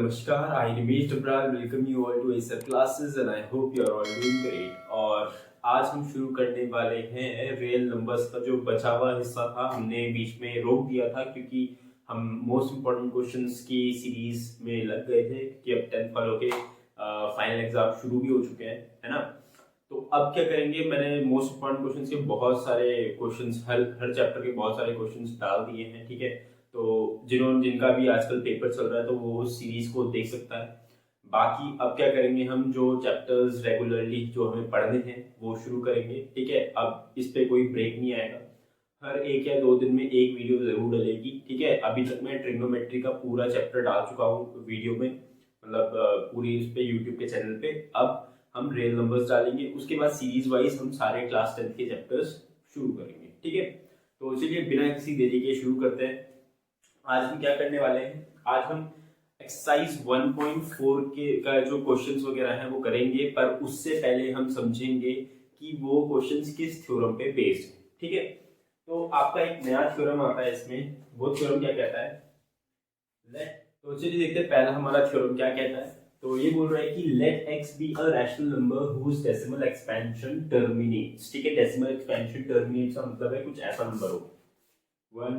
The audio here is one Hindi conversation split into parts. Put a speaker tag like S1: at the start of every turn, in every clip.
S1: Namaskar, I Ramesh Dabral welcome you all to Acer classes and I hope you are all doing great। और आज हम शुरू करने वाले हैं रियल नंबर्स का जो बचा हुआ हिस्सा था, हमने बीच में रोक दिया था क्योंकि हम मोस्ट इम्पोर्टेंट क्वेश्चंस की सीरीज में लग गए थे कि अब 10th वालों के फाइनल एग्जाम शुरू भी हो चुके हैं, है ना। तो अब क्या करेंगे, मैंने मोस्ट इम्पोर्टेंट क्वेश्चंस के बहुत सारे क्वेश्चंस हर चैप्टर के बहुत सारे क्वेश्चंस डाल दिए हैं, ठीक है। तो जिनका भी आजकल पेपर चल रहा है तो वो उस सीरीज को देख सकता है। बाकी अब क्या करेंगे, हम जो चैप्टर्स रेगुलरली जो हमें पढ़ने हैं वो शुरू करेंगे, ठीक है। अब इस पे कोई ब्रेक नहीं आएगा, हर 1 या 2 दिन में एक वीडियो जरूर डलेगी, ठीक है। अभी तक मैं ट्रिग्नोमेट्री का पूरा चैप्टर डाल चुका हूँ वीडियो में, मतलब पूरी उस पे यूट्यूब के चैनल पे। अब हम रियल नंबर्स डालेंगे, उसके बाद सीरीज वाइज हम सारे क्लास 10 के चैप्टर्स शुरू करेंगे, ठीक है। तो चलिए बिना किसी देरी के शुरू करते हैं। आज हम क्या करने वाले हैं, आज हम एक्सरसाइज 1.4 के का जो क्वेश्चंस वगैरह हैं वो करेंगे, पर उससे पहले हम समझेंगे कि वो क्वेश्चंस किस थ्योरम पे बेस्ड है, ठीक है। तो आपका एक नया थ्योरम आता है इसमें, वो थ्योरम क्या कहता है, तो चलिए देखते हैं पहला हमारा थ्योरम क्या कहता है। तो ये बोल रहा है कि let X be a rational number whose decimal expansion terminates, ठीक है। डेसिमल एक्सपेंशन टर्मिनेट्स का मतलब है कुछ ऐसा नंबर हो 1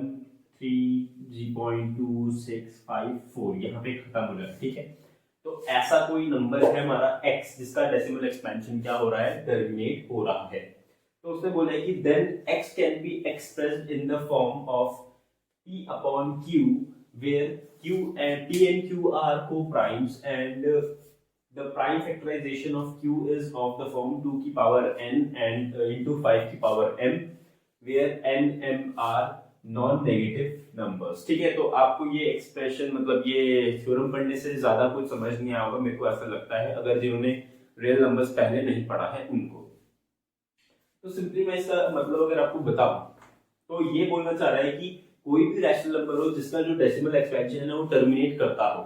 S1: 3 0.2654 यहाँ पे खत्म हो जाए, ठीक है। तो ऐसा कोई नंबर है हमारा x जिसका डेसिमल एक्सपेंशन क्या हो रहा है, टर्मिनेट हो रहा है। तो उसने बोला है कि then x can be expressed in the form of p upon q where q and p and q are co-primes and the prime factorization of q is of the form 2 की पावर n and into 5 की power m where n m are non negative numbers, ठीक है। तो आपको ये एक्सप्रेशन मतलब ये थ्योरम पढ़ने से ज्यादा कुछ समझ नहीं आया होगा, मेरे को ऐसा लगता है, अगर जिन्होंने रियल नंबर्स पहले नहीं पढ़ा है उनको। तो सिंपली मैं इसका मतलब अगर आपको बताऊं तो ये बोलना चाह रहा है कि कोई भी रैशनल नंबर हो जिसका जो डेसिमल एक्सपेंशन है ना वो टर्मिनेट करता हो,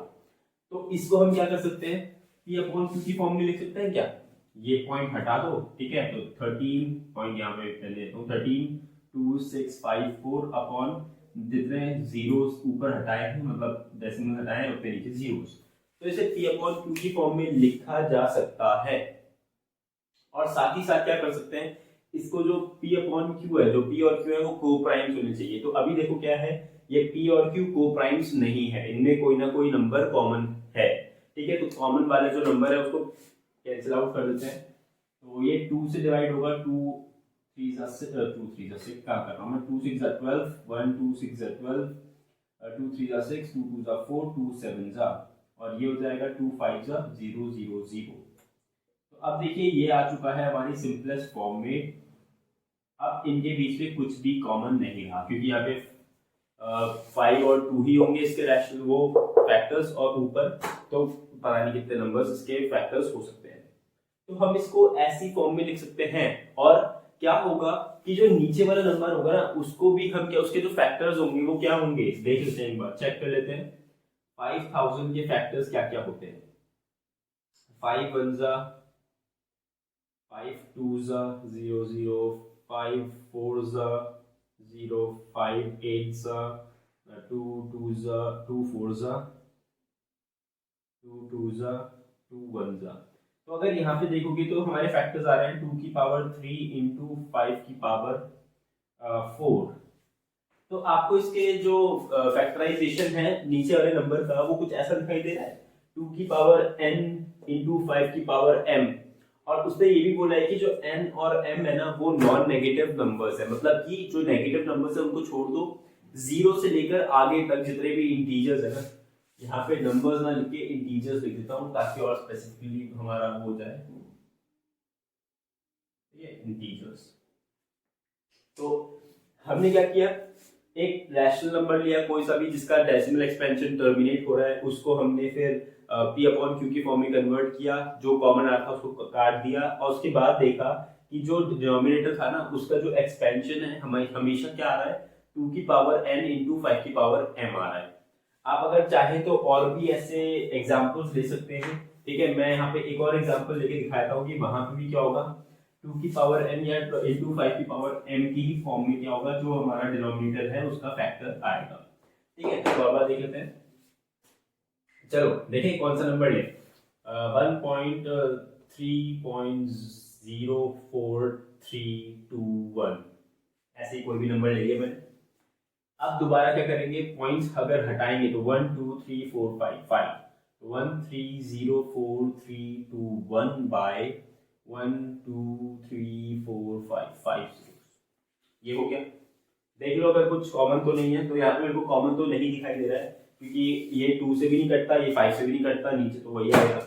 S1: तो इसको हम क्या कर सकते हैं, p अपॉन q की फॉर्म में लिख सकते हैं क्या, ये पॉइंट हटा दो, ठीक है। तो 13 पॉइंट यहाँ पे लेता हूँ, 132654 अपॉन जितने जीरोस ऊपर हटाए हैं, मतलब डेसिमल हटाए हैं उतने नीचे जीरोस, तो इसे p अपॉन q की फॉर्म में लिखा जा सकता है। और साथ ही साथ क्या कर सकते हैं, इसको जो p अपॉन q है, जो p और q है वो को प्राइम्स होने चाहिए। तो अभी देखो क्या है, ये p और q को प्राइम्स नहीं है, इनमें कोई ना कोई नंबर कॉमन है, ठीक है। तो कॉमन वाले जो नंबर है उसको कैंसिल आउट कर देते हैं। तो ये 2 से डिवाइड होगा, 2 3 6 क्या कर रहा हूं मैं, 2 6 12, 1 2 6 12, 2 3 6, 2 2 4, 2 7 और ये हो जाएगा 2 5 0 0 0। तो अब देखिए ये आ चुका है हमारी सिंपलेस्ट फॉर्म में। अब इनके बीच में कुछ भी कॉमन नहीं रहा क्योंकि यहाँ पे 5 और 2 ही होंगे इसके रैशनल वो फैक्टर्स, और ऊपर तो पता नहीं कितने नंबर्स इसके फैक्टर्स हो सकते हैं। तो हम इसको ऐसी फॉर्म में लिख सकते हैं, और क्या होगा कि जो नीचे वाला नंबर होगा ना उसको भी हम क्या, उसके जो फैक्टर्स होंगे वो क्या होंगे, देख लेते हैं, एक बार चेक कर लेते हैं। 5000 के फैक्टर्स क्या क्या होते हैं, 5 1 5 2 0 0, 5 4 0, 5 8 2 2 2 4 2 2 2 1 तो अगर यहाँ पे देखोगे तो हमारे फैक्टर्स आ रहे हैं 2 की पावर 3 इंटू 5 की पावर 4। तो आपको इसके जो फैक्टराइजेशन है नीचे वाले नंबर का वो कुछ ऐसा दिखाई दे रहा है, 2 की पावर n इंटू 5 की पावर m। और उसने ये भी बोला है कि जो n और m है ना वो नॉन नेगेटिव नंबर्स है, मतलब कि जो नेगेटिव नंबर्स है उनको छोड़ दो, 0 से लेकर आगे तक जितने भी इंटीजर्स है ना, यहाँ पे नंबर्स ना लिख के इंटीजर्स लिख देता हूँ ताकि और स्पेसिफिकली हमारा वो हो जाए, ये इंटीजर्स। तो हमने क्या किया, एक रैशनल नंबर लिया कोई सा भी जिसका डेसिमल एक्सपेंशन टर्मिनेट हो रहा है, उसको हमने फिर p अपॉन q की फॉर्म में कन्वर्ट किया, जो कॉमन आया था उसको काट दिया, और उसके बाद देखा कि जो डिनोमिनेटर था ना उसका जो एक्सपेंशन है हमेशा क्या आ रहा है, 2 की पावर n इंटू 5 की पावर m आ रहा है। आप अगर चाहें तो और भी ऐसे एग्जांपल्स ले सकते हैं, ठीक है। मैं यहाँ पे एक और एग्जांपल लेके दिखाता हूँ कि वहां पे भी क्या होगा, 2 की पावर n या इंटू 5 की पावर m की ही फॉर्म में क्या होगा, जो हमारा डिनोमिनेटर है उसका फैक्टर आएगा, ठीक है। तो अब देख लेते हैं, चलो देखें कौन सा नंबर ले। 1.3.04321 ऐसे ही कोई भी नंबर ले लिया मैंने। अब दोबारा क्या करेंगे, पॉइंट्स अगर हटाएंगे तो 1 2 3 4 5 5 1304321 बाय 1 2 3 4 5 5 ये हो गया। देख लो अगर कुछ कॉमन तो नहीं है, तो यहाँ पे मेरे को कॉमन तो नहीं दिखाई दे रहा है क्योंकि ये 2 से भी नहीं कटता, ये 5 से भी नहीं कटता, नीचे तो वही आएगा।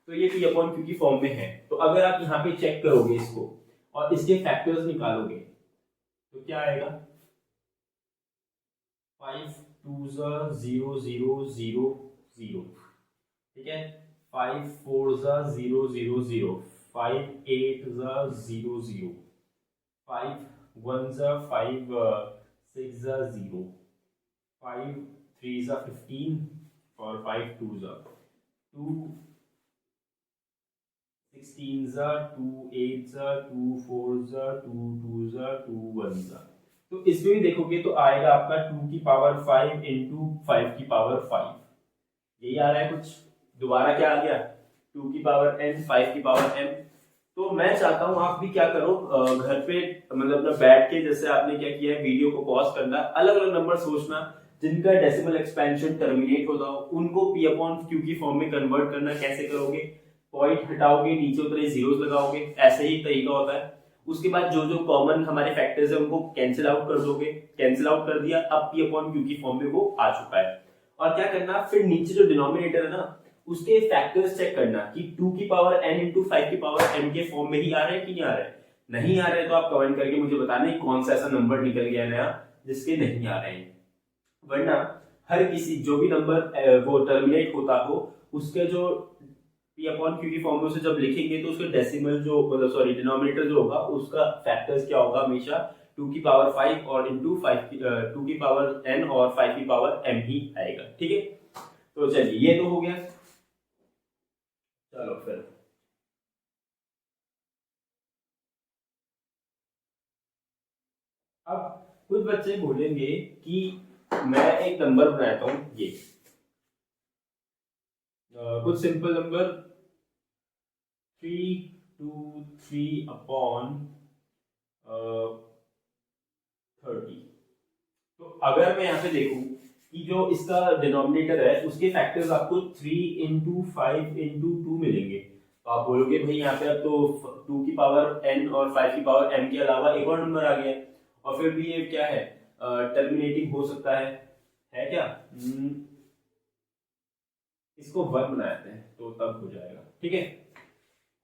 S1: तो ये p अपॉन q की फॉर्म में है। तो अगर आप यहाँ पे चेक करोगे इसको और इसके फैक्टर्स निकालोगे तो क्या आएगा, 5 2 0 0 0 0, ठीक है, 5 4 0 0 0, 5 8 0 0, 5 1 5 6 0, 5 3 15 और 5 2 2 16 2 8 2 4 2 2 2 1। तो इसमें भी देखोगे तो आएगा आपका 2 की पावर 5 इंटू 5 की पावर 5, यही आ रहा है कुछ। दोबारा क्या आ गया, 2 की पावर n 5 की पावर m। तो मैं चाहता हूं आप भी क्या करो, घर पे मतलब अपना बैठ के जैसे आपने क्या किया है, वीडियो को पॉज करना, अलग अलग नंबर सोचना जिनका डेसिमल एक्सपेंशन टर्मिनेट होता हो, उनको p अपॉन q की फॉर्म में कन्वर्ट करना। कैसे करोगे, पॉइंट हटाओगे, नीचे उतरे जीरोस लगाओगे, ऐसे ही तरीका होता है। उसके बाद जो जो कॉमन हमारे फैक्टर्स है उनको कैंसिल आउट कर दोगे, कैंसिल आउट कर दिया, अब p अपॉन q की फॉर्म में वो आ चुका है। और क्या करना, फिर नीचे जो डिनोमिनेटर है ना उसके फैक्टर्स चेक करना कि 2 की पावर n इंटू 5 की पावर m के फॉर्म में ही आ रहे हैं कि नहीं आ रहे हैं। नहीं आ रहे हैं तो आप कमेंट करके मुझे बताना कौन सा ऐसा नंबर निकल गया नया जिसके नहीं आ रहे हैं। वरना हर किसी जो भी नंबर वो टर्मिनेट होता हो उसके जो p अपॉन q की फॉर्म में उसे जब लिखेंगे तो उसका डेसिमल जो मतलब सॉरी डिनोमिनेटर जो होगा उसका फैक्टर्स क्या होगा, हमेशा 2 की पावर 5 और इंटू 2 की पावर n और 5 की पावर m ही आएगा, ठीक है। तो चलिए ये तो हो गया। चलो फिर अब कुछ बच्चे बोलेंगे कि मैं एक नंबर बनाता हूं, ये कुछ सिंपल नंबर 3 2 3 अपॉन 30। तो अगर मैं यहाँ पे देखूं कि जो इसका डिनोमिनेटर है उसके फैक्टर्स आपको 3 इंटू 5 इंटू 2 मिलेंगे। तो आप बोलोगे भाई यहाँ पे अब तो 2 की पावर n और 5 की पावर m के अलावा एक और नंबर आ गया है, और फिर भी ये क्या है, टर्मिनेटिंग हो सकता है क्या? इसको 1 बनाते हैं तो तब हो जाएगा, ठीक है,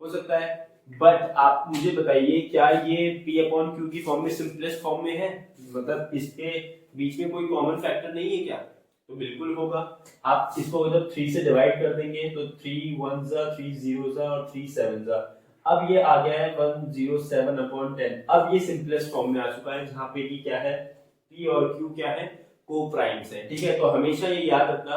S1: हो सकता है। बट आप मुझे बताइए क्या ये p अपॉन q की फॉर्म में सिंपलेस्ट फॉर्म में है, मतलब इसके बीच में कोई कॉमन फैक्टर नहीं है क्या? तो बिल्कुल होगा। आप इसको जब 3 से डिवाइड कर देंगे तो 3 1 3 0 और 3 7 अब ये आ गया है 107 अपॉन 10। अब ये सिंपलेस्ट फॉर्म में आ चुका है जहां पे कि क्या है, p और q क्या है, को प्राइम्स है, ठीक है। तो हमेशा ये याद रखना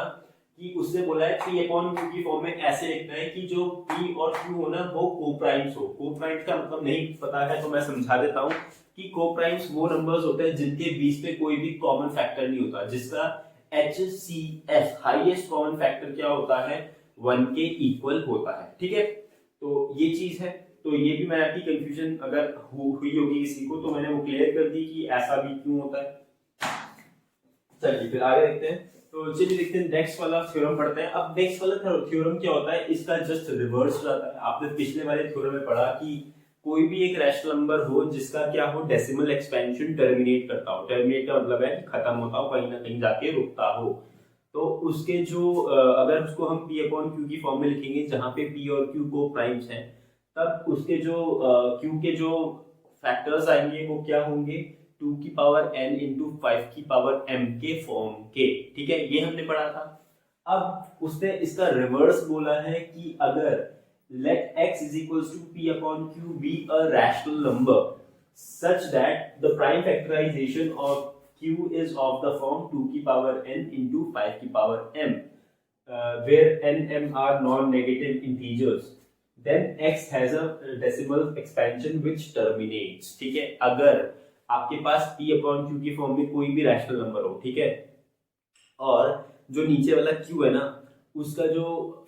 S1: कि उसने बोला है p अपॉन q की फॉर्म में ऐसे लिखना है कि जो p और q हो ना वो कोप्राइम्स हो। कोप्राइम्स का मतलब नहीं पता है तो मैं समझा देता हूँ कि कोप्राइम्स वो नंबर्स होते हैं जिनके बीच में कोई भी कॉमन फैक्टर नहीं होता, जिसका HCF हाईएस्ट कॉमन फैक्टर क्या होता है, 1 के इक्वल होता है, ठीक है। तो ये चीज है। तो ये भी मैं आपकी कंफ्यूजन अगर हुई होगी किसी को तो मैंने वो क्लियर कर दी कि ऐसा भी क्यों होता है। चलिए फिर आगे देखते हैं। तो चलिए देखते हैं नेक्स्ट वाला थ्योरम पढ़ते हैं। अब नेक्स्ट वाला थ्योरम क्या होता है, इसका जस्ट रिवर्स जाता है। आपने पिछले वाले थ्योरम में पढ़ा कि कोई भी एक रैशनल नंबर हो जिसका क्या हो, डेसिमल एक्सपेंशन टर्मिनेट करता हो। टर्मिनेट का मतलब है कि खत्म होता हो, कहीं ना कहीं जाके रुकता हो। तो उसके जो अगर उसको हम p अपॉन q की फॉर्म में लिखेंगे जहां पे p और q को प्राइम्स हैं, तब उसके जो q के जो फैक्टर्स आएंगे वो क्या होंगे, 2 की पावर n इंटू 5 की पावर m के फॉर्म के, ठीक है, ये हमने पढ़ा था। अब उसने इसका रिवर्स बोला है कि अगर let x is equals to p upon q be a rational number such that the prime factorization of q is of the form 2 की power n into 5 की power m where n m are non-negative integers then x has a decimal expansion which terminates, ठीक है। अगर आपके पास p अपॉन q की फॉर्म में कोई भी रैशनल नंबर हो, ठीक है, और जो नीचे वाला q है ना उसका जो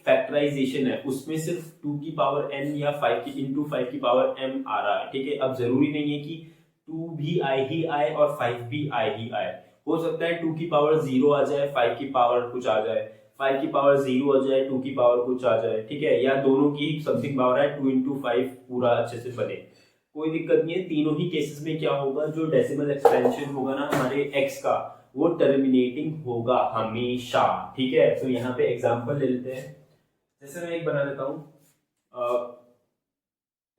S1: फैक्टराइजेशन है उसमें सिर्फ 2 की पावर n या 5 की इंटू 5 की पावर m आ रहा है, ठीक है। अब जरूरी नहीं है कि 2 भी आए ही आए और 5 भी आए ही आए, हो सकता है 2 की पावर 0 आ जाए, 5 की पावर कुछ आ जाए, 5 की पावर 0 आ जाए, 2 की पावर कुछ आ जाए, ठीक है, या दोनों की समथिंग पावर है 2 इंटू 5 पूरा अच्छे से बने, कोई दिक्कत नहीं है। तीनों ही केसेस में क्या होगा, जो डेसिमल एक्सपेंशन होगा ना हमारे x का, वो टर्मिनेटिंग होगा हमेशा, ठीक है। तो यहाँ पे एग्जांपल ले लेते हैं, जैसे मैं एक बना लेता हूँ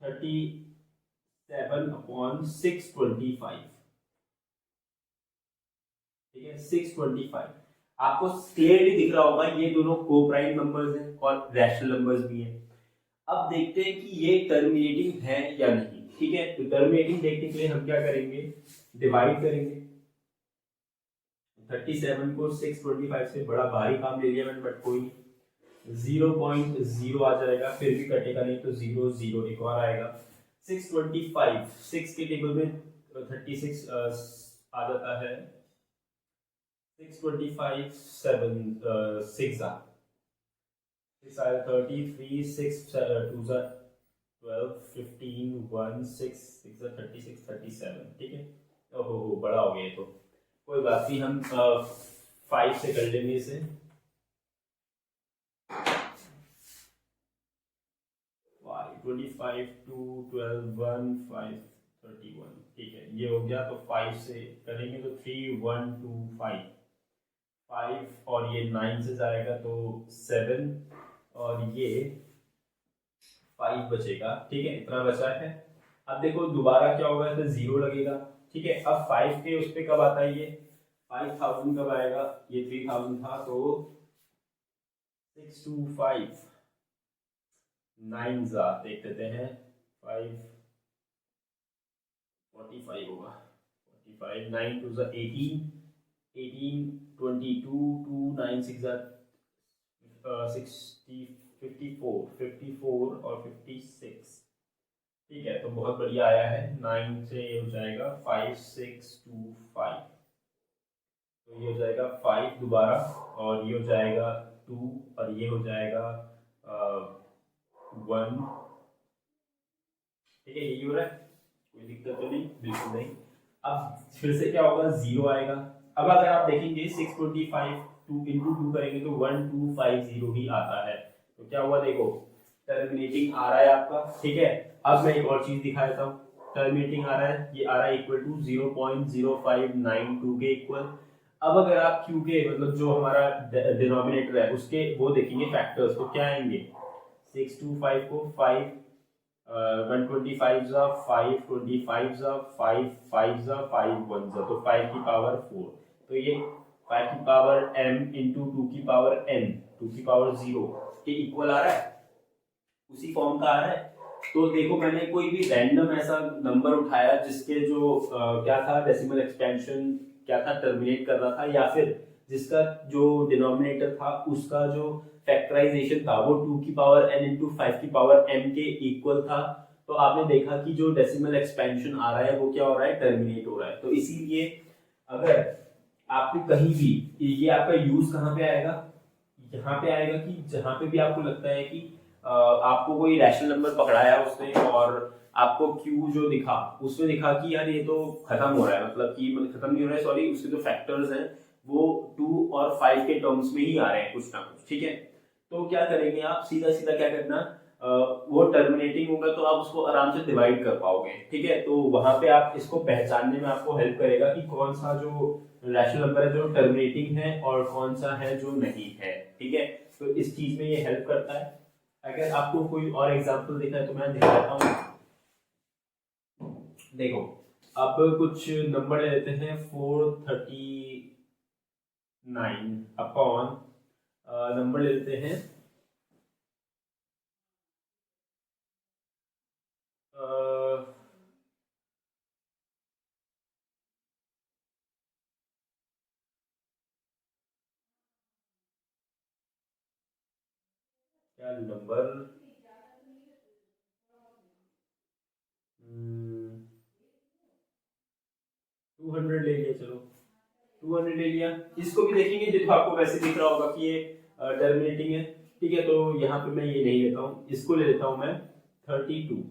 S1: 37/625, ठीक है 625। आपको क्लियरली दिख रहा होगा ये दोनों को प्राइम नंबर्स हैं और रैशनल नंबर्स भी हैं। अब देखते हैं कि ये टर्मिनेटिंग है या नहीं, ठीक है। तो टर्मिनेटिंग देखने के लिए हम क्या करेंगे, डिवाइड करेंगे। 37 को 625 से बड़ा भारी काम ले लिया मैंने, बट कोई 0.0 आ जाएगा, फिर भी कटेगा नहीं तो 0 0 एक और आएगा। 625 6 के टेबल में 36 आ जाता है, 625 7 6 आ 6 आया 33 6 2 जा 12 15 1 6 6 जा 36 37, ठीक है। ओहो हो बड़ा हो गया, तो कोई बात नहीं, हम 5 से कर लेंगे इसे। 25 2 12 1 5 31, ठीक है, ये हो गया। तो 5 से करेंगे तो 3 1 2 5 5 और ये 9 से जाएगा तो 7 और ये 5 बचेगा, ठीक है, इतना बचा है। अब देखो दोबारा क्या होगा, इसमें 0 लगेगा, ठीक है। अब 5 के उस पर कब आता है, ये 5000 कब आएगा, ये 3000 था, तो 6 2 5 9 जा देख लेते हैं, 5 45 होगा, 45 9 2 जा 18 18 22 2 9 6 जा 60 54 54 और 56, ठीक है। तो बहुत बढ़िया आया है, 9 से ये हो जाएगा 5 6 2 5, तो ये हो जाएगा 5 दोबारा, और ये हो जाएगा 2 और ये हो जाएगा 1, ठीक है, यही हो रहा है, कोई दिक्कत तो नहीं, बिल्कुल नहीं। अब फिर से क्या होगा, 0 आएगा। अब अगर आप देखेंगे 625 2 इंटू 2 करेंगे तो 1250 ही आता है, तो क्या हुआ देखो, टर्मिनेटिंग आ रहा है आपका, ठीक है। अब मैं एक और चीज दिखा देता हूँ, टर्मिनेटिंग आ रहा है, ये आ रहा है इक्वल टू 0.0592 के इक्वल। अब अगर आप क्यू के मतलब जो हमारा डिनोमिनेटर है उसके वो देखेंगे फैक्टर्स, तो क्या आएंगे, 625 को 5 125 जा 5 25 जा 5 5 जा 5 1 जा, तो 5 की पावर 4, तो ये 5 की पावर m इंटू 2 की पावर n 2 की पावर 0 के इक्वल आ रहा है, उसी फॉर्म का आ रहा है। तो देखो मैंने कोई भी रैंडम ऐसा नंबर उठाया जिसके जो क्या था डेसिमल एक्सपेंशन क्या था, टर्मिनेट कर रहा था, या फिर जिसका जो डिनोमिनेटर था उसका जो फैक्टराइजेशन था वो 2 की पावर n इंटू 5 की पावर m के इक्वल था, तो आपने देखा कि जो डेसिमल एक्सपेंशन आ रहा है वो क्या हो रहा है, टर्मिनेट हो रहा है। तो इसीलिए अगर आपको कहीं भी ये आपका यूज कहाँ पे आएगा, यहाँ पे आएगा कि जहाँ पे भी आपको लगता है कि आपको कोई रैशनल नंबर पकड़ाया उसने और आपको क्यू जो दिखा उसमें दिखा कि यार ये तो खत्म हो रहा है, मतलब कि खत्म नहीं हो रहा है, सॉरी, उसके जो फैक्टर्स हैं वो 2 और 5 के टर्म्स में ही आ रहे हैं कुछ ना कुछ, ठीक है। तो क्या करेंगे आप, सीधा सीधा क्या करना, वो टर्मिनेटिंग होगा तो आप उसको आराम से डिवाइड कर पाओगे, ठीक है। तो वहां पे आप इसको पहचानने में आपको हेल्प करेगा कि कौन सा जो रैशनल नंबर है जो टर्मिनेटिंग है और कौन सा है जो नहीं है, ठीक है। तो इस चीज में ये हेल्प करता है। अगर आपको कोई और एग्जांपल देखना है तो मैं दिखाता हूँ, देखो अब कुछ नंबर ले लेते हैं 439 अपॉन नंबर ले लेते हैं क्या नंबर 200 ले लिया, चलो 200 ले लिया। इसको भी देखेंगे, जो आपको वैसे दिख रहा होगा कि ये टर्मिनेटिंग है। ठीक है, तो यहाँ पे मैं ये नहीं लेता हूँ, इसको ले लेता हूँ मैं 32।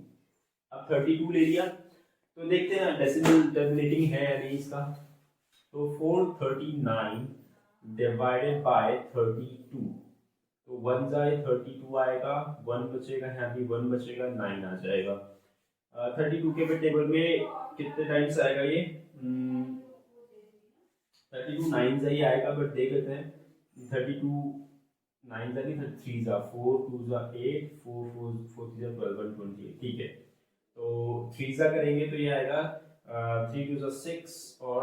S1: अब 32 ले लिया तो देखते हैं डेसिमल टर्मिनेटिंग है या नहीं इसका। तो 439 डिवाइडेड बाय 32, तो 1 जाए 32 आएगा, 1 बचेगा, यहाँ भी 1 बचेगा, 9 आ जाएगा। 32 के भी टेबल में कितने टाइम्स आएगा ये? 32 9 से ही आएगा, बट देख लेते हैं। 32 9 जा नहीं, 3 जा 4, 2 जा 8, 4 4 4 3 जा 12, 128। ठीक है, तो 3 जा करेंगे तो ये आएगा 3 2 जा 6 और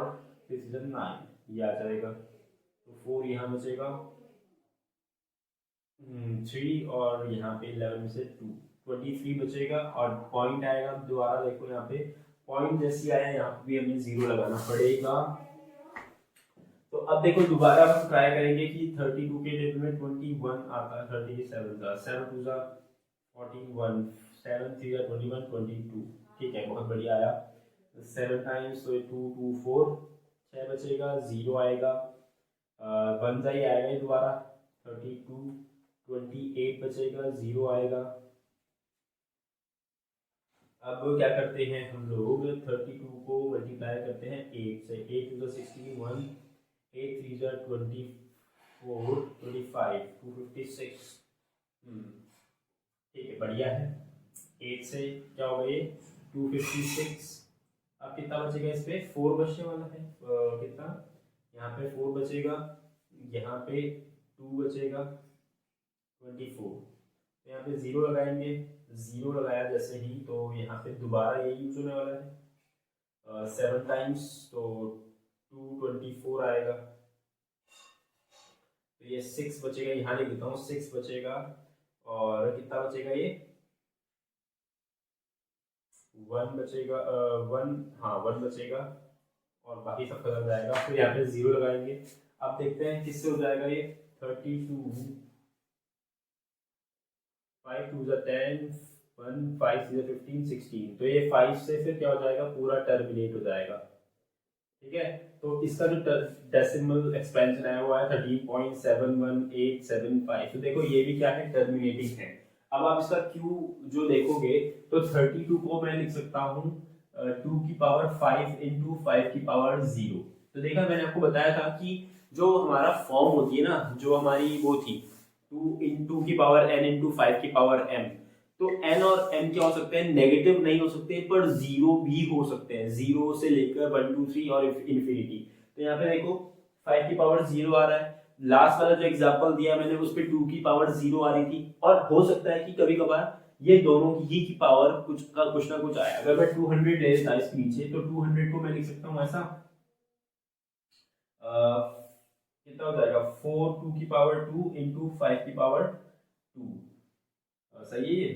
S1: 6 जा 9, ये आ जाएगा। तो 4 यहाँ बचेगा, 3 और यहाँ पे 11 में से 2, 23 बचेगा और पॉइंट आएगा। दोबारा देखो यहाँ पे पॉइंट जैसी आया, यहाँ पे भी हमें 0 लगाना पड़ेगा। तो अब देखो दोबारा हम ट्राई करेंगे कि 32 के टेबल में 21 आता है, 37 था, 7 2 जा 41, 7 3 जा 21, 22। ठीक है, बहुत बढ़िया आया। 7 टाइम्स तो 2 2 4, 6 बचेगा, 0 आएगा, 1 जा ही आएगा दोबारा, 32 28 बचेगा, 0 आएगा। अब क्या करते हैं हम लोग, 32 को मल्टीप्लाई करते हैं 8 से, 8 टू 61, 8 3 जा 24, 25, 256। ठीक है, बढ़िया है। 8 से क्या होगा ये 256। अब कितना बचेगा इस पे, 4 बचने वाला है। कितना, यहाँ पे 4 बचेगा, यहाँ पे 2 बचेगा, 24। तो यहाँ पे 0 लगाएंगे, 0 लगाया जैसे ही तो यहाँ पे दोबारा ये यूज होने वाला है। 7 टाइम्स तो 224 आएगा, तो ये 6 बचेगा, यहाँ लिख देता हूँ 6 बचेगा, और कितना बचेगा ये 1 बचेगा, 1, हाँ 1 बचेगा, और बाकी सब खत्म जाएगा। फिर यहाँ पे 0 लगाएंगे। अब देखते हैं किससे हो जाएगा ये, 32, 5 2 जा 10, 1 5 6 15 16, तो ये 5 से फिर क्या हो जाएगा, पूरा टर्मिनेट हो जाएगा। ठीक है, तो इसका जो डेसिमल एक्सपेंशन है वो है 13.71875। तो देखो ये भी क्या है, टर्मिनेटिंग है। अब आप इसका क्यू जो देखोगे तो 32 को मैं लिख सकता हूँ 2 की पावर 5 इंटू 5 की पावर 0। तो देखा, मैंने आपको बताया था कि जो हमारा फॉर्म होती है ना, जो हमारी वो थी 2 इंटू की पावर n इंटू 5 की पावर m, तो n और m क्या हो सकते हैं, नेगेटिव नहीं हो सकते पर 0 भी हो सकते हैं, 0 से लेकर 1 2 3 और इन्फिनिटी। तो यहाँ पे देखो 5 की पावर 0 आ रहा है। लास्ट वाला जो एग्जांपल दिया मैंने उस पे 2 की पावर 0 आ रही थी, और हो सकता है कि कभी कभार ये दोनों की पावर कुछ ना कुछ आया। अगर मैं 200 ले लेता इसके नीचे, तो 200 को मैं लिख सकता हूँ ऐसा, कितना हो जाएगा 4 2 की पावर 2 इंटू 5 की पावर 2। सही है ये।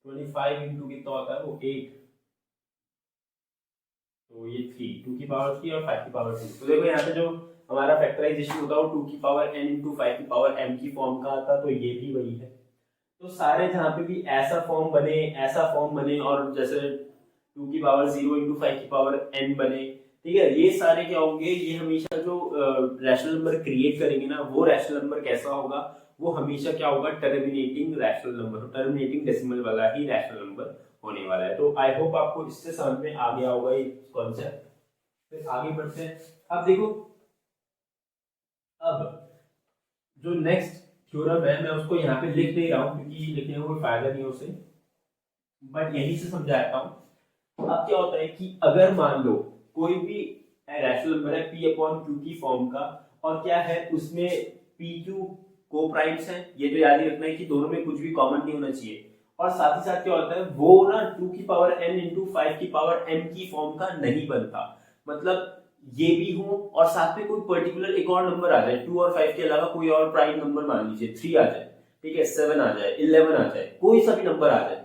S1: 25 इंटू कितना होता है वो 8, तो ये 3 2 की पावर 3 और 5 की पावर 2। तो देखो यहाँ पे जो हमारा फैक्टराइजेशन होता है वो 2 की पावर n इंटू 5 की पावर m की फॉर्म का आता, तो ये भी वही है। तो सारे जहाँ पे भी ऐसा फॉर्म बने, ऐसा फॉर्म बने, और जैसे 2 की पावर 0 इंटू 5 की पावर n बने, ठीक है, ये सारे क्या होंगे, ये हमेशा जो रैशनल नंबर क्रिएट करेंगे ना, वो रैशनल नंबर कैसा होगा, वो हमेशा क्या होगा, terminating rational number, terminating decimal वाला ही रैशनल नंबर होने वाला है। तो आई होप आपको इससे समझ में आ गया होगा ये कॉन्सेप्ट। फिर आगे बढ़ते हैं। अब देखो, अब जो नेक्स्ट थ्योरम है मैं उसको यहाँ पे लिख नहीं रहा हूँ क्योंकि लिखने में कोई फायदा नहीं है उसे, बट यहीं से समझाता हूँ। अब क्या होता है कि अगर मान लो कोई भी रैशनल नंबर है p अपॉन q की फॉर्म का, और क्या है उसमें p q को प्राइम्स हैं, ये तो याद ही रखना है कि दोनों में कुछ भी कॉमन नहीं होना चाहिए, और साथ ही साथ क्या होता है वो ना 2 की पावर n इंटू 5 की पावर m की फॉर्म का नहीं बनता। मतलब ये भी हो और साथ में कोई पर्टिकुलर एक और नंबर आ जाए, 2 और 5 के अलावा कोई और प्राइम नंबर, मान लीजिए 3 आ जाए, ठीक है, 7 आ जाए, 11 आ जाए, कोई सा भी नंबर आ जाए,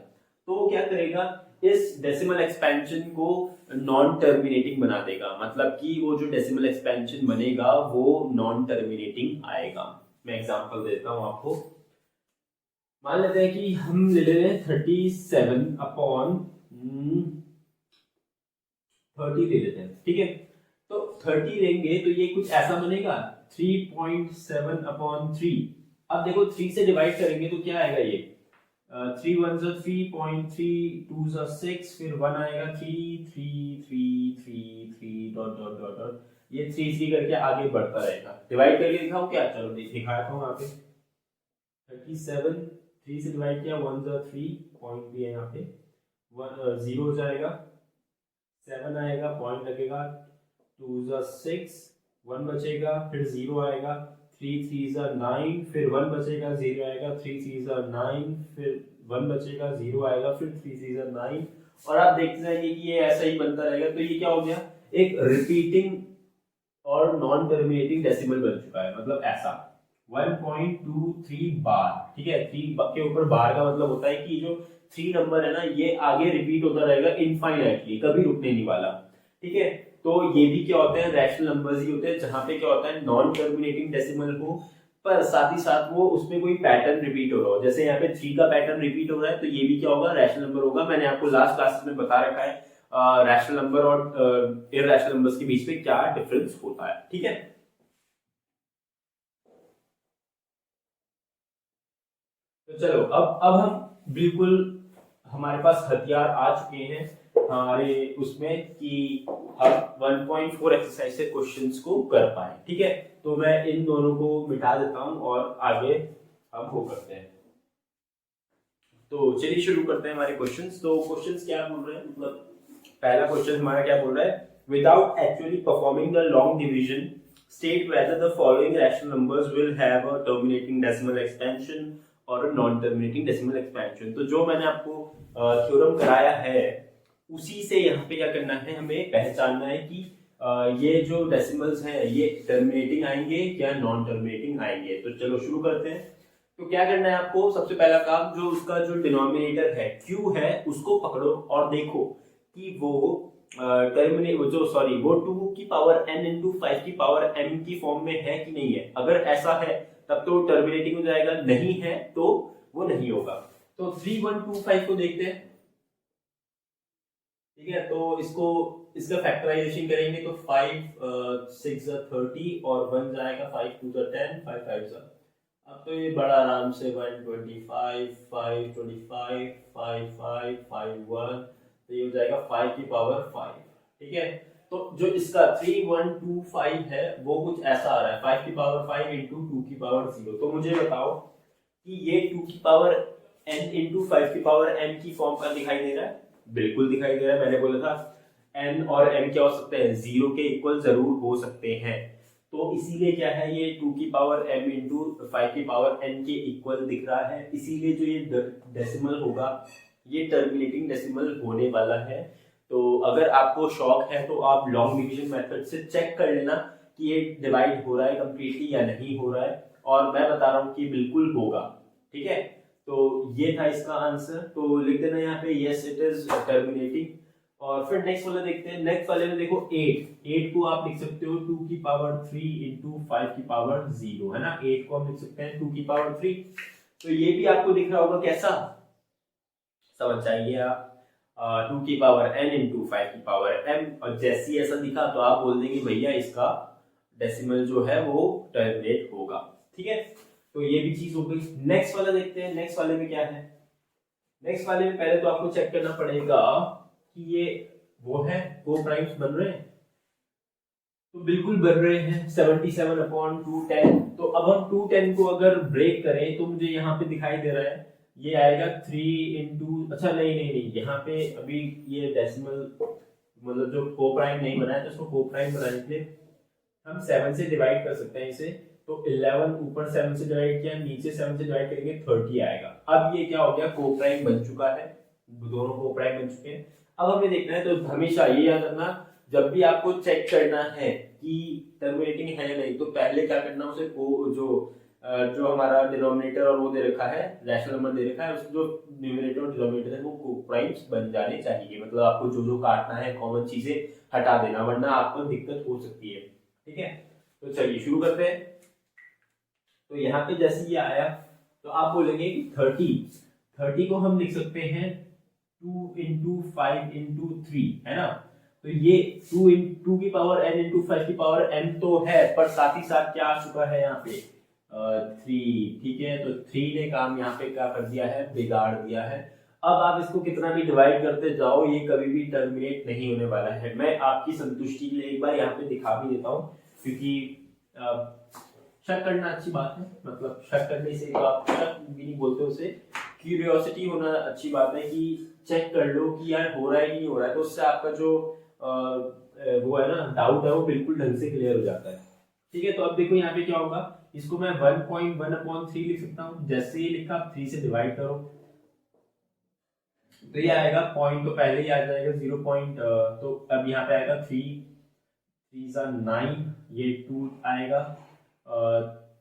S1: तो वो क्या करेगा, इस डेसिमल एक्सपेंशन को नॉन टर्मिनेटिंग बना देगा। मतलब कि वो जो डेसिमल एक्सपेंशन बनेगा वो नॉन टर्मिनेटिंग आएगा। मैं एग्जांपल देता हूं आपको। मान लेते हैं कि हम ले रहे हैं 37 अपॉन 30 ले लेते हैं, ठीक है। तो 30 लेंगे तो ये कुछ ऐसा बनेगा 3.7/3। अब देखो 3 से डिवाइड करेंगे तो क्या आएगा ये 3 1 जा 3.3, 2 जा 6, फिर 1 आएगा 3 3 3 3 3 डॉट डॉट डॉट डॉट, ये 3 3 करके आगे बढ़ता रहेगा। डिवाइड करके दिखाऊं क्या? चलो दिखाता हूँ यहाँ पे 37, 3 से डिवाइड किया 1 जा 3, पॉइंट भी है यहाँ पे 0 हो जाएगा, 7 आएगा, पॉइंट लगेगा, 2 जा 6, 1 बचेगा, फिर 0 आएगा, 3 3 जा 9, फिर 1 बचेगा, 0 आएगा, 3 3 जा 9, फिर 1 बचेगा, 0 आएगा, फिर 3 3 जा 9, और आप देखते जाएंगे कि ये ऐसा ही बनता रहेगा। तो ये क्या हो गया, एक रिपीटिंग और नॉन टर्मिनेटिंग डेसिमल बन चुका है, मतलब ऐसा 1.23 बार। ठीक है, 3 के ऊपर बार का मतलब होता है कि जो 3 नंबर है ना ये आगे रिपीट होता रहेगा इनफाइनाइटली, कभी रुकने नहीं वाला। ठीक है, तो ये भी क्या होते हैं, रैशनल नंबर्स ही होते हैं, जहां पे क्या होता है नॉन टर्मिनेटिंग डेसिमल हो, पर साथ ही साथ वो उसमें कोई पैटर्न रिपीट हो रहा हो। जैसे यहाँ पे 3 का पैटर्न रिपीट हो रहा है, तो ये भी क्या होगा, रैशनल नंबर होगा। मैंने आपको लास्ट क्लासेस में बता रखा है रैशनल नंबर और इरैशनल नंबर्स के बीच में क्या डिफरेंस होता है। ठीक है, तो चलो अब हम बिल्कुल हमारे पास हथियार आ चुके हैं हमारे उसमें कि हम 1.4 एक्सरसाइज से क्वेश्चंस को कर पाए। ठीक है, तो मैं इन दोनों को मिटा देता हूं और आगे हम वो करते हैं। तो चलिए शुरू करते हैं हमारे क्वेश्चंस। तो क्वेश्चंस क्या बोल रहे हैं, मतलब पहला क्वेश्चन हमारा क्या बोल रहा है, without actually performing the long division state whether the following rational numbers will have a terminating decimal expansion और नॉन टर्मिनेटिंग डेसिमल एक्सपेंशन। तो जो मैंने आपको थ्योरम कराया है उसी से यहाँ पे क्या करना है, हमें पहचानना है कि ये जो डेसिमल्स हैं ये टर्मिनेटिंग आएंगे या नॉन टर्मिनेटिंग आएंगे। तो चलो शुरू करते हैं। तो क्या करना है आपको, सबसे पहला काम, जो उसका जो डिनोमिनेटर है q है उसको पकड़ो और देखो कि वो टर्मिनेट जो सॉरी वो 2 की पावर n इंटू 5 की पावर m की फॉर्म में है कि नहीं है। अगर ऐसा है तब तो टर्मिनेटिंग हो जाएगा, नहीं है तो वो नहीं होगा। तो 3125 को देखते हैं। ठीक है, तो इसका फैक्टराइजेशन करेंगे तो 5 6 30 और 1 जाएगा, 5 2 10, 5 5 जा। अब तो ये बड़ा आराम से 125 525 5 5 5 1, तो ये हो जाएगा 5 की पावर 5। ठीक है, तो जो इसका 3125 है वो कुछ ऐसा आ रहा है, 5 की पावर 5 इंटू 2 की पावर 0। तो मुझे बताओ कि ये 2 की पावर n इंटू 5 की पावर m की फॉर्म का दिखाई दे रहा है? बिल्कुल दिखाई दे रहा है। मैंने बोला था n और m क्या हो सकते हैं, 0 के इक्वल जरूर हो सकते हैं। तो इसीलिए क्या है, ये 2 की पावर m इंटू 5 की पावर n के इक्वल दिख रहा है, इसीलिए जो ये डेसिमल होगा ये टर्मिनेटिंग डेसिमल होने वाला है। तो अगर आपको शौक है तो आप लॉन्ग डिवीजन मेथड से चेक कर लेना कि ये डिवाइड हो रहा है कंप्लीटली या नहीं हो रहा है, और मैं बता रहा हूँ कि बिल्कुल होगा। ठीक है, तो ये था इसका आंसर। तो लिख देना यहाँ पे यस इट इज टर्मिनेटिंग। और फिर नेक्स्ट वाला देखते हैं। नेक्स्ट वाले में देखो 8 को आप लिख सकते हो 2 की पावर 3 इंटू 5 की पावर 0, है ना। 8 को हम लिख सकते हैं 2 की पावर 3। तो ये भी आपको दिख रहा होगा कैसा, समझ जाइए आप 2 की पावर n इंटू 5 की पावर m, और जैसी ऐसा दिखा तो आप बोल देंगे भैया इसका डेसिमल जो है वो टर्मिनेट होगा। ठीक है, तो ये भी चीज हो गई। नेक्स्ट वाला देखते हैं। नेक्स्ट वाले में क्या है, नेक्स्ट वाले में पहले तो आपको चेक करना पड़ेगा कि ये वो है को प्राइम्स बन रहे हैं, तो बिल्कुल बन रहे हैं 77/210। तो अब हम 210 को अगर ब्रेक करें तो मुझे यहाँ पे दिखाई दे रहा है ये आएगा 3 इंटू, अच्छा नहीं नहीं नहीं, यहाँ पे अभी ये डेसिमल मतलब जो को प्राइम नहीं बनाया तो उसको को प्राइम बनाने के लिए हम 7 से डिवाइड कर सकते हैं इसे। तो 11 ऊपर 7 से डिवाइड किया, नीचे 7 से डिवाइड करेंगे 30 आएगा। अब ये क्या हो गया, को प्राइम बन चुका है, दोनों को प्राइम बन चुके हैं। अब हमें देखना है, तो हमेशा ये याद रखना जब भी आपको चेक करना है कि टर्मिनेटिंग है या नहीं, तो पहले क्या करना, उसे को जो हमारा डिनोमिनेटर और वो दे रखा है, रैशनल नंबर दे रखा है, उसको जो न्यूमरेटर और डिनोमिनेटर है वो को प्राइम्स बन जाने चाहिए। मतलब आपको जो जो काटना है कॉमन चीजें हटा देना, वरना आपको दिक्कत हो सकती है। ठीक है, तो चलिए शुरू करते हैं। तो यहाँ पे जैसे ये आया तो आप बोलेंगे कि 30 को हम लिख सकते हैं 2 इंटू 5 इंटू 3, है ना। तो ये 2 इन 2 की पावर n इंटू 5 की पावर n तो है, पर साथ ही साथ क्या आ चुका है यहाँ पे 3। ठीक है, तो 3 ने काम यहाँ पे क्या कर दिया है, बिगाड़ दिया है। अब आप इसको कितना भी डिवाइड करते जाओ ये कभी भी टर्मिनेट नहीं होने वाला है। मैं आपकी संतुष्टि के लिए एक बार यहाँ पे दिखा भी देता हूँ, क्योंकि शक करना अच्छी बात है, मतलब शक करने से आप शक भी नहीं बोलते उसे, क्यूरियोसिटी होना अच्छी बात है कि चेक कर लो कि यार हो रहा है कि नहीं हो रहा है, तो उससे आपका जो वो है ना डाउट है वो बिल्कुल ढंग से क्लियर हो जाता है। ठीक है, तो अब देखो यहाँ पे क्या होगा, इसको मैं 1.1/3 लिख सकता हूँ। जैसे ही लिखा 3 से डिवाइड करो तो ये आएगा, पॉइंट तो पहले ही आ जाएगा 0 पॉइंट, तो अब यहाँ पे आएगा 3 3 9, ये 2 आएगा,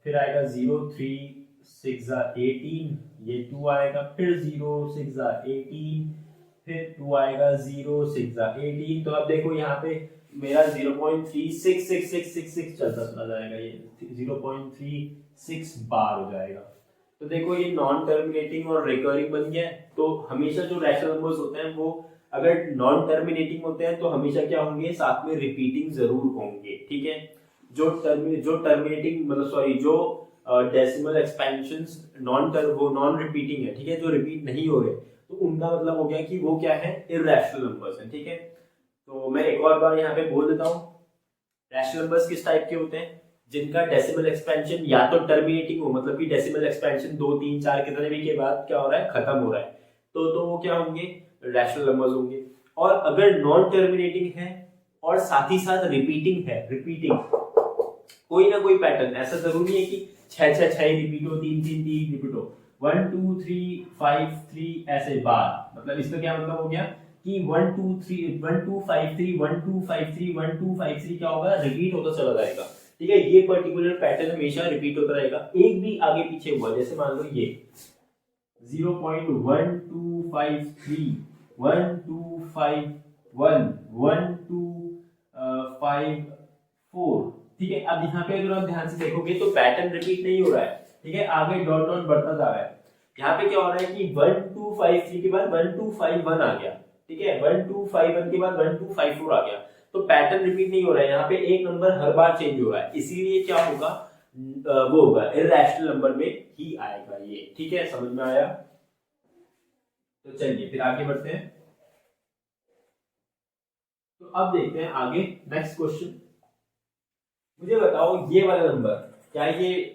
S1: फिर आएगा 0 3 6 18, ये 2 आएगा, फिर 0 6 18, फिर 2 आएगा, 0 6 18। तो अब देखो यहाँ पे मेरा 0.366666 चलता चला जाएगा, ये 0.36 बार हो जाएगा। तो देखो ये नॉन टर्मिनेटिंग और रिकरिंग बन गया है। तो हमेशा जो रैशनल नंबर्स होते हैं वो अगर नॉन टर्मिनेटिंग होते हैं तो हमेशा क्या होंगे, साथ में रिपीटिंग जरूर होंगे। ठीक है, जो टर्मिनेटिंग मतलब सॉरी जो डेसिमल एक्सपेंशंस वो नॉन रिपीटिंग है। ठीक है, जो रिपीट नहीं हो रहे तो उनका मतलब हो गया कि वो क्या है, इरैशनल नंबर्स हैं। ठीक है, तो मैं एक और बार यहाँ पे बोल देता हूँ, रैशनल नंबर्स किस टाइप के होते हैं, जिनका डेसिमल एक्सपेंशन या तो टर्मिनेटिंग हो, मतलब कि डेसिमल एक्सपेंशन 2 3 4 कितने भी के बाद क्या हो रहा है, खत्म हो रहा है, तो वो क्या होंगे, रैशनल नंबर्स होंगे। और अगर नॉन टर्मिनेटिंग है और साथ ही साथ रिपीटिंग है, रिपीटिंग कोई ना कोई पैटर्न, ऐसा जरूरी नहीं है कि 6 6 6 रिपीट हो, 3 3 3 रिपीट हो, 1 2 3 5 3 ऐसे बार, मतलब इसका क्या मतलब हो गया कि 1 2 3 1 2 5 3 1 2 5 3 1 2 5 3 क्या होगा, रिपीट होता चला जाएगा। ठीक है, ये पर्टिकुलर पैटर्न हमेशा रिपीट होता रहेगा, एक भी आगे पीछे हुआ, जैसे मान लो ये 0.1253 1251 1254। ठीक है, अब यहाँ पे अगर आप ध्यान से देखोगे तो पैटर्न रिपीट नहीं हो रहा है। ठीक है, आगे डॉट डॉट बढ़ता जा रहा है। यहाँ पे क्या हो रहा है कि 1253 के बाद 1251 आ गया। ठीक है, 1251 के बाद 1254 आ गया, तो पैटर्न रिपीट नहीं हो रहा है, यहाँ पे एक नंबर हर बार चेंज हो रहा है, इसीलिए क्या होगा, वो होगा इरैशनल नंबर में ही आएगा ये। ठीक है, समझ में आया? तो चलिए फिर आगे बढ़ते हैं। तो अब देखते हैं आगे नेक्स्ट क्वेश्चन। मुझे बताओ ये वाला नंबर क्या ये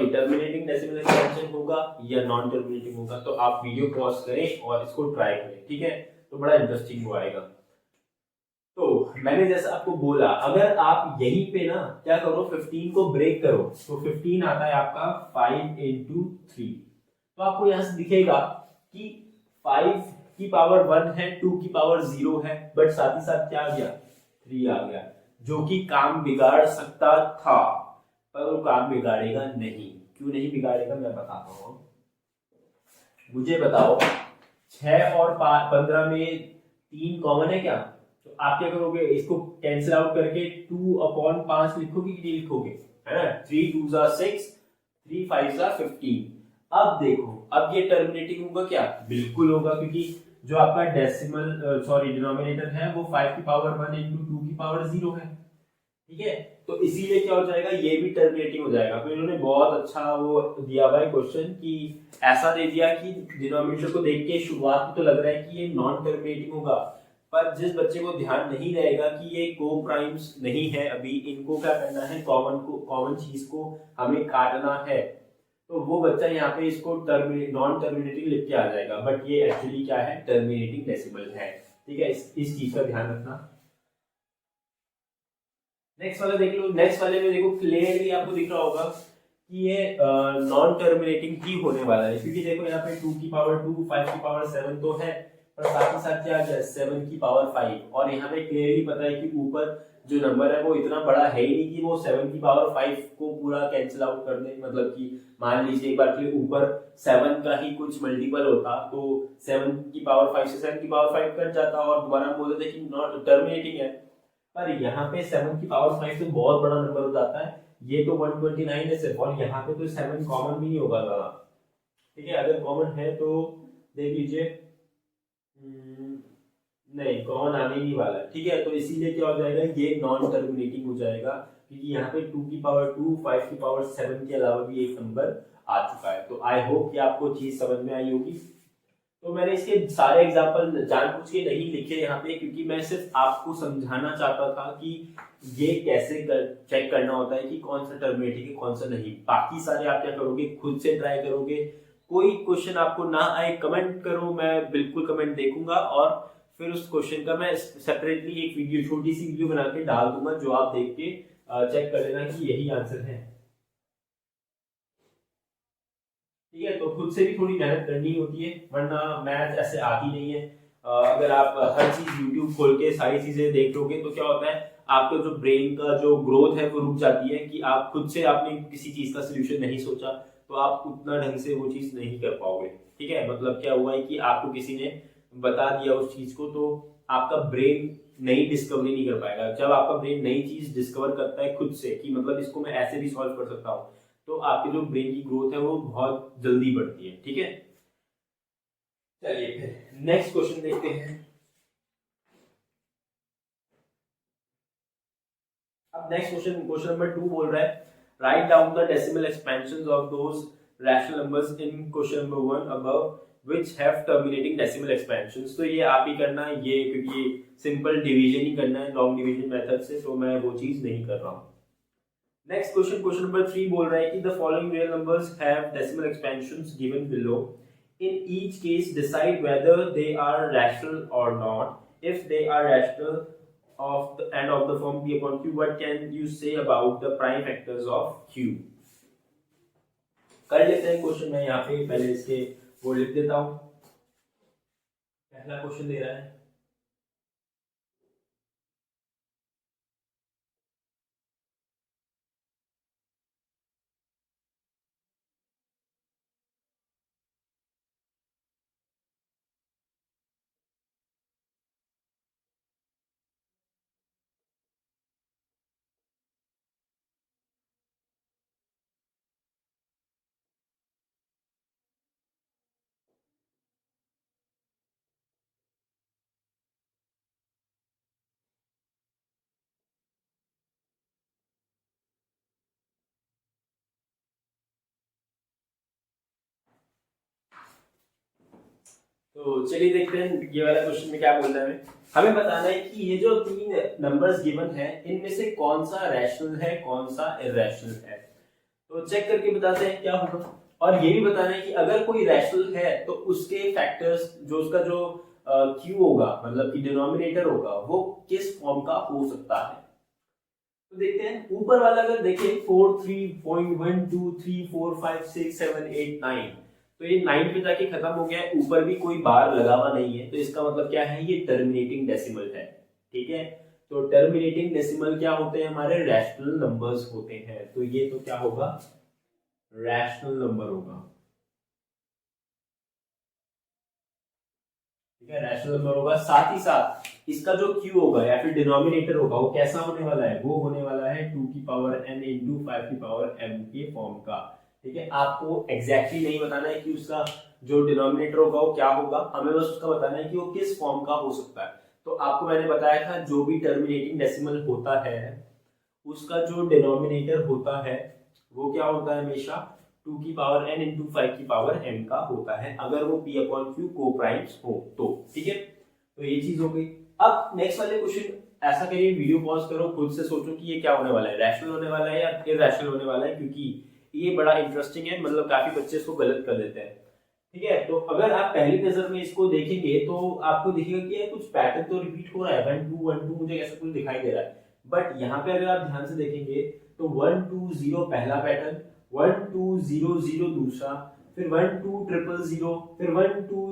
S1: टर्मिनेटिंग डेसिमल एक्सपेंशन होगा या नॉन टर्मिनेटिंग होगा? तो आप वीडियो पॉज करें और इसको ट्राई करें। ठीक है, तो बड़ा इंटरेस्टिंग वो आएगा। तो मैंने जैसा आपको बोला, अगर आप यहीं पे ना क्या करो, 15 को ब्रेक करो, तो 15 आता है आपका 5 into 3। तो आपको यहां से दिखेगा कि 5 की पावर 1 है, 2 की पावर 0 है, बट साथ ही साथ क्या आ गया, 3 आ गया, जो कि काम बिगाड़ सकता था, पर वो काम बिगाड़ेगा नहीं। क्यों नहीं बिगाड़ेगा मैं बताता हूँ। मुझे बताओ 6 और 15 में 3 कॉमन है क्या? तो आप क्या करोगे, इसको कैंसिल आउट करके 2/5 लिखोगे कि नहीं लिखोगे, है ना? 3 2 6, 3 5 15। अब देखो, अब ये टर्मिनेटिंग होगा क्या? बिल्कुल होगा, क्योंकि जो आपका डिनोमिनेटर है वो 5 की पावर 1 into 2 की पावर 0 है। ठीक है, तो इसीलिए क्या हो जाएगा, ये भी टर्मिनेटिंग हो जाएगा। तो इन्होंने बहुत अच्छा वो दिया हुआ है क्वेश्चन कि ऐसा दे दिया कि डिनोमिनेटर को देख के शुरुआत में तो लग रहा है कि ये नॉन टर्मिनेटिंग होगा, पर जिस बच्चे को ध्यान नहीं रहेगा कि ये को प्राइम्स नहीं है, अभी इनको क्या करना है, कॉमन चीज को हमें काटना है, तो वो बच्चा यहाँ पे इसको नॉन टर्मिनेटिंग लिख के आ जाएगा, बट ये एक्चुअली क्या है, टर्मिनेटिंग डेसिमल है। ठीक है, इस चीज का ध्यान रखना। नेक्स्ट वाला देख लो। नेक्स्ट वाले में देखो क्लियरली आपको दिख रहा होगा कि ये नॉन टर्मिनेटिंग ही होने वाला है, क्योंकि देखो यहाँ पे 2 की पावर 2 5 की पावर 7 तो है, पर साथ ही साथ क्या है 7 की पावर 5, और यहाँ पे क्लियरली पता है कि ऊपर जो नंबर है वो इतना बड़ा है ही नहीं कि वो 7 की पावर 5 को पूरा कैंसिल आउट कर दे। मतलब कि मान लीजिए एक बार के लिए ऊपर 7 का ही कुछ मल्टीपल होता तो 7 की पावर 5 से 7 की पावर 5 कट जाता और दोबारा हम बोलते थे कि नॉट टर्मिनेटिंग है, पर यहाँ पे 7 की पावर 5 तो बहुत बड़ा नंबर हो जाता है। ये तो 129 है सिर्फ, और यहाँ पे तो 7 कॉमन भी नहीं होगा ज़्यादा। ठीक है, अगर कॉमन है तो देख लीजिए नहीं, कॉमन आने ही नहीं वाला है, ठीक है। तो इसीलिए क्या हो जाएगा, ये नॉन टर्मिनेटिंग हो जाएगा, क्योंकि यहाँ पे 2 की पावर 2, 5 की पावर 7 के अलावा भी एक नंबर आ चुका है। तो आई होप कि आपको चीज समझ में आई होगी। तो मैंने इसके सारे एग्जाम्पल जानबूझ के नहीं लिखे यहाँ पे, क्योंकि मैं सिर्फ आपको समझाना चाहता था कि ये कैसे चेक करना होता है कि कौन सा टर्मिनेटिंग है कौन सा नहीं। बाकी सारे आप क्या करोगे, खुद से ट्राई करोगे। कोई क्वेश्चन आपको ना आए कमेंट करो, मैं बिल्कुल कमेंट देखूंगा और फिर उस क्वेश्चन का मैं सेपरेटली एक वीडियो, छोटी सी वीडियो बना के डाल दूंगा, जो आप देख के चेक कर लेना कि यही आंसर है। ठीक है, तो खुद से भी थोड़ी मेहनत करनी होती है, वरना मैथ ऐसे आती नहीं है। अगर आप हर चीज यूट्यूब खोल के सारी चीजें देख लोगे तो क्या होता है, आपका जो ब्रेन का जो ग्रोथ है वो रुक जाती है, कि आप खुद से आपने किसी चीज का सोल्यूशन नहीं सोचा, तो आप उतना ढंग से वो चीज नहीं कर पाओगे। ठीक है, मतलब क्या हुआ है कि आपको किसी ने बता दिया उस चीज को, तो आपका ब्रेन नई डिस्कवरी नहीं कर पाएगा। जब आपका ब्रेन नई चीज डिस्कवर करता है खुद से कि मतलब इसको मैं ऐसे भी सॉल्व कर सकता हूँ, तो आपकी जो ब्रेन की ग्रोथ है वो बहुत जल्दी बढ़ती है। ठीक है, चलिए फिर नेक्स्ट क्वेश्चन देखते हैं। अब नेक्स्ट क्वेश्चन, क्वेश्चन नंबर 2 बोल रहा है, write down the decimal expansions of those rational numbers in question number 1 above which have terminating decimal expansions। तो ये आप ही करना है, ये क्योंकि सिंपल डिवीजन ही करना है लॉन्ग डिवीजन मेथड से, तो मैं वो चीज नहीं कर रहा हूँ। नेक्स्ट क्वेश्चन, क्वेश्चन नंबर 3 बोल रहा है कि the following real numbers have decimal expansions given below, in each case decide whether they are rational or not। if they are rational of the and of the form p upon q, what can you say about the prime factors of q। कर लेते हैं क्वेश्चन, मैं यहाँ पे पहले इसके वो लिख देता हूँ। पहला क्वेश्चन दे रहा है, तो चलिए देखते हैं ये वाला क्वेश्चन में क्या बोल रहा है। हमें बताना है कि ये जो 3 नंबर्स गिवन है, इनमें से कौन सा रैशनल है कौन सा इरेशनल है। तो चेक करके बताते हैं क्या होगा। और ये भी बताना है कि अगर कोई रैशनल है तो उसके फैक्टर्स, जो उसका जो क्यू होगा, मतलब कि डिनोमिनेटर होगा, वो किस फॉर्म का हो सकता है। तो देखते हैं, ऊपर वाला अगर देखें 4 3.1 2 3 4 5 6 7 8 9, तो ये 9 पे जाके खत्म हो गया है, ऊपर भी कोई बार लगा हुआ नहीं है, तो इसका मतलब क्या है, ये टर्मिनेटिंग डेसिमल है। ठीक है, तो टर्मिनेटिंग डेसिमल क्या होते हैं, हमारे रैशनल नंबर्स होते हैं। तो ये तो क्या होगा, रैशनल नंबर होगा। ठीक है, रैशनल नंबर होगा। साथ ही साथ इसका जो क्यू होगा या फिर डिनोमिनेटर होगा, वो कैसा होने वाला है, वो होने वाला है 2 की पावर n इंटू 5 की पावर m के फॉर्म का। ठीक है, आपको एग्जैक्टली नहीं बताना है कि उसका जो डिनोमिनेटर होगा वो क्या होगा, हमें बस उसका बताना है कि वो किस फॉर्म का हो सकता है। तो आपको मैंने बताया था, जो भी टर्मिनेटिंग डेसिमल होता है उसका जो डिनोमिनेटर होता है वो क्या होता है, हमेशा 2 की पावर n इंटू 5 की पावर m का होता है, अगर वो p अपॉन q को प्राइम्स हो तो। ठीक है, तो ये चीज हो गई। अब नेक्स्ट वाले क्वेश्चन, ऐसा करिए, वीडियो पॉज करो, खुद से सोचो कि ये क्या होने वाला है, रैशनल होने वाला है या इरैशनल होने वाला है, क्योंकि ये बड़ा इंटरेस्टिंग है, मतलब काफी बच्चे इसको गलत कर देते हैं। ठीक है, तो अगर आप पहली नजर में इसको देखेंगे तो आपको दिखेगा कि ये कुछ पैटर्न तो रिपीट हो रहा है, 1 2 1 2 मुझे ऐसा कुछ दिखाई दे रहा है। बट यहाँ पे अगर आप ध्यान से देखेंगे तो 1 2 0 पहला पैटर्न, 1 2 0 0 दूसरा, फिर 1 2 ट्रिपल 0, फिर 1 2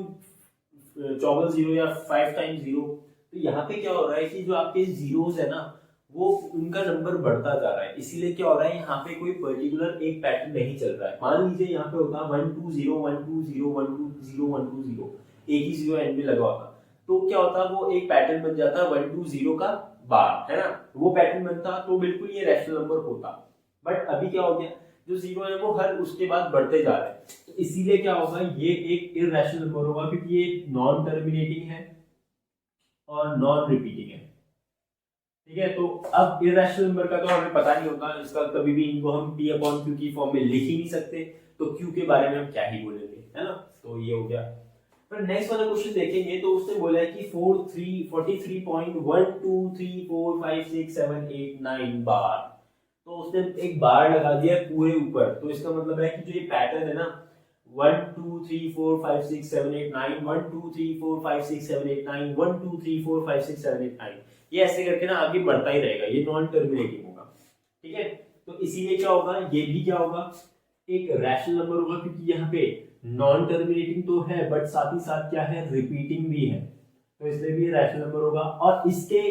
S1: चौबल 0 या 5 टाइम्स 0। तो यहाँ पे क्या हो रहा है कि जो आपके जीरोस है ना, वो उनका नंबर बढ़ता जा रहा है। इसीलिए क्या हो रहा है, यहाँ पे कोई पर्टिकुलर एक पैटर्न नहीं चल रहा है। मान लीजिए यहाँ पे होता 1 2 0 1 2 0 1 2 0 1 2 0, एक ही 0 एंड में लगा होता, तो क्या होता, वो एक पैटर्न बन जाता 1 2 0 का बार, है ना, वो पैटर्न बनता, तो बिल्कुल ये रैशनल नंबर होता। बट अभी क्या हो गया, जो 0 है वो हर उसके बाद बढ़ते जा रहे हैं, तो इसीलिए क्या होगा, ये एक इररेशनल नंबर होगा, क्योंकि ये नॉन टर्मिनेटिंग है। और नॉन रिपीटिंग है। ठीक है, तो अब इरेशनल नंबर का तो हमें पता नहीं होता, इसका कभी भी इनको हम p अपॉन क्यू की फॉर्म में लिख ही नहीं सकते, तो q के बारे में हम क्या ही बोलेंगे, है ना। तो ये हो गया। फिर नेक्स्ट वाला क्वेश्चन देखेंगे, तो उसने बोला है कि 43.123456789 बार, तो उसने एक बार लगा दिया पूरे ऊपर, तो इसका मतलब है कि जो ये पैटर्न है ना 1 2 3 4 5 6 7 8 9 1 2 3 4 5 6 7 8 9 1 2 3 4 5 6 7 8 9, ये ऐसे करके ना आगे बढ़ता ही रहेगा, ये नॉन टर्मिनेटिंग होगा। ठीक है, तो इसीलिए क्या होगा, ये भी क्या होगा, एक रैशनल नंबर होगा, क्योंकि यहाँ पे नॉन टर्मिनेटिंग तो है बट साथ ही साथ क्या है, रिपीटिंग भी है, तो इसलिए भी ये रैशनल नंबर होगा। और इसके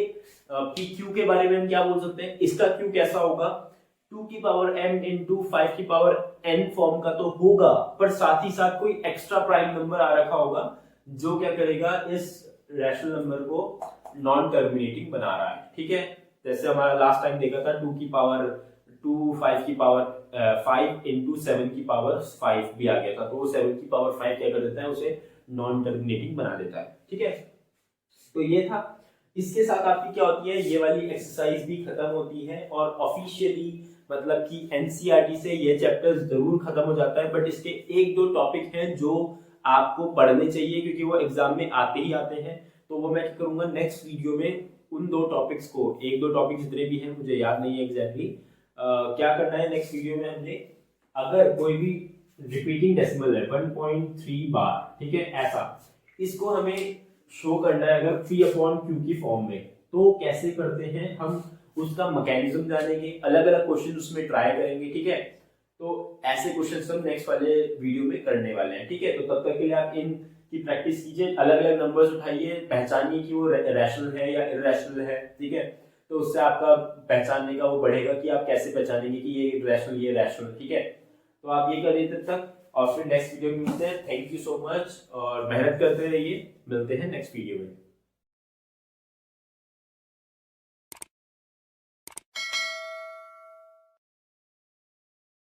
S1: क्यू के बारे में हम क्या बोल सकते हैं, इसका क्यू कैसा होगा, 2 की पावर m इंटू 5 की पावर n फॉर्म का तो होगा, पर साथ ही साथ कोई एक्स्ट्रा प्राइम नंबर आ रखा होगा जो क्या करेगा, इस रैशनल नंबर को नॉन टर्मिनेटिंग बना रहा है। ठीक है, जैसे हमारा लास्ट टाइम देखा था 2 की पावर 2 5 की पावर 5 इंटू 7 की पावर 5 भी आ गया था, तो वो 7 की पावर 5 क्या कर देता है, उसे नॉन टर्मिनेटिंग बना देता है। ठीक है, तो ये था। इसके साथ आपकी क्या होती है, ये वाली एक्सरसाइज भी खत्म होती है, और ऑफिशियली मतलब कि एनसीईआरटी से ये चैप्टर जरूर खत्म हो जाता है, बट इसके एक दो टॉपिक हैं जो आपको पढ़ने चाहिए, क्योंकि वो एग्जाम में आते ही आते हैं, तो वो मैं करूंगा नेक्स्ट वीडियो में, उन दो टॉपिक्स को, एक दो टॉपिक जितने भी हैं मुझे याद नहीं है एग्जैक्टली क्या करना है नेक्स्ट वीडियो में हमने, अगर कोई भी रिपीटिंग डेसिमल है 1.3 बार, ठीक है, ऐसा इसको हमें शो करना है अगर p अपॉन क्यू की फॉर्म में, तो कैसे करते हैं हम, उसका मैकेनिज्म जानेंगे, अलग अलग क्वेश्चन उसमें ट्राई करेंगे। ठीक है, तो ऐसे क्वेश्चन हम नेक्स्ट वाले वीडियो में करने वाले हैं। ठीक है, तो तब तक के लिए आप इन की प्रैक्टिस कीजिए, अलग अलग नंबर्स उठाइए, पहचानिए कि वो रैशनल है या इरेशनल है। ठीक है, तो उससे आपका पहचानने का वो बढ़ेगा कि आप कैसे पहचानेंगे कि ये रैशनल ये रैशनल। ठीक है, तो आप ये करिए तब तक, और फिर नेक्स्ट वीडियो में मिलते हैं। थैंक यू सो मच, और मेहनत करते रहिए, मिलते हैं नेक्स्ट वीडियो में।